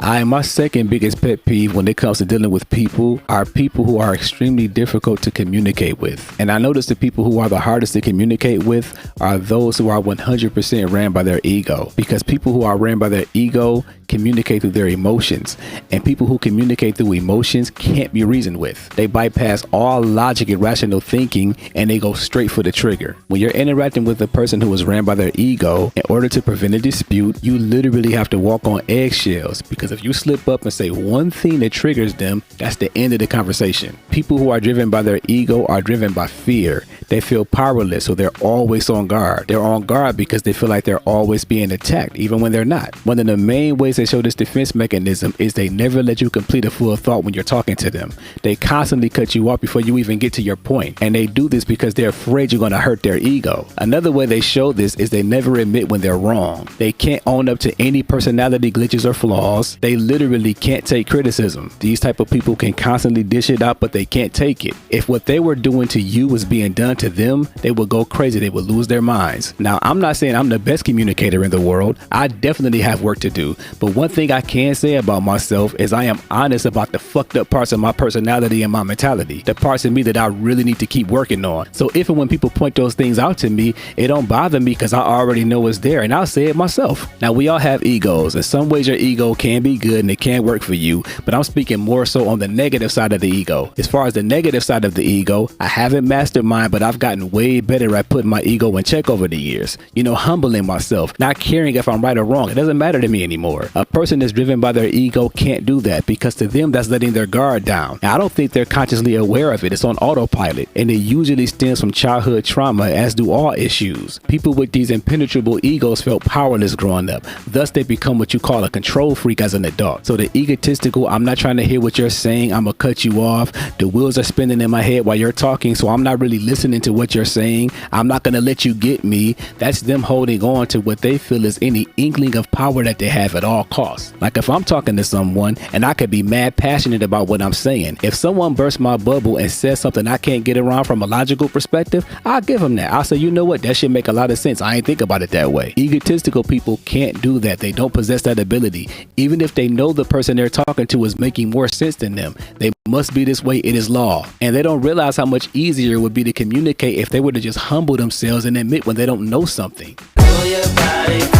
My second biggest pet peeve when it comes to dealing with people are people who are extremely difficult to communicate with. And I notice the people who are the hardest to communicate with are those who are 100% ran by their ego, because people who are ran by their ego communicate through their emotions, and people who communicate through emotions can't be reasoned with. They bypass all logic and rational thinking and they go straight for the trigger. When you're interacting with a person who is ran by their ego, in order to prevent a dispute, you literally have to walk on eggshells, because if you slip up and say one thing that triggers them, that's the end of the conversation. People who are driven by their ego are driven by fear. They feel powerless, so they're always on guard. They're on guard because they feel like they're always being attacked, even when they're not. One of the main ways they show this defense mechanism is they never let you complete a full thought when you're talking to them. They constantly cut you off before you even get to your point, and they do this because they're afraid you're going to hurt their ego. Another way they show this is they never admit when they're wrong. They can't own up to any personality glitches or flaws. They literally can't take criticism. These type of people can constantly dish it out, but they can't take it. If what they were doing to you was being done to them, they would go crazy. They would lose their minds. Now, I'm not saying I'm the best communicator in the world. I definitely have work to do. But one thing I can say about myself is I am honest about the fucked up parts of my personality and my mentality, the parts of me that I really need to keep working on. So if and when people point those things out to me, it don't bother me because I already know it's there, and I'll say it myself. Now, we all have egos. In some ways, your ego can be good and it can work for you, but I'm speaking more so on the negative side of the ego. As far as the negative side of the ego, I haven't mastered mine, but I've gotten way better at putting my ego in check over the years. You know, humbling myself, not caring if I'm right or wrong. It doesn't matter to me anymore. A person that's driven by their ego can't do that, because to them, that's letting their guard down. Now, I don't think they're consciously aware of it. It's on autopilot, and it usually stems from childhood trauma, as do all issues. People with these impenetrable egos felt powerless growing up. Thus, they become what you call a control freak as an adult. So the egotistical, I'm not trying to hear what you're saying, I'm gonna cut you off. The wheels are spinning in my head while you're talking, so I'm not really listening to what you're saying. I'm not gonna let you get me. That's them holding on to what they feel is any inkling of power that they have at all costs. Like if I'm talking to someone and I could be mad passionate about what I'm saying, if someone bursts my bubble and says something I can't get around from a logical perspective, I'll give them that. I'll say, you know what, that should make a lot of sense. I ain't think about it that way. Egotistical people can't do that. They don't possess that ability. Even if they know the person they're talking to is making more sense than them, they must be this way. It is law. And they don't realize how much easier it would be to communicate if they were to just humble themselves and admit when they don't know something. Move your body.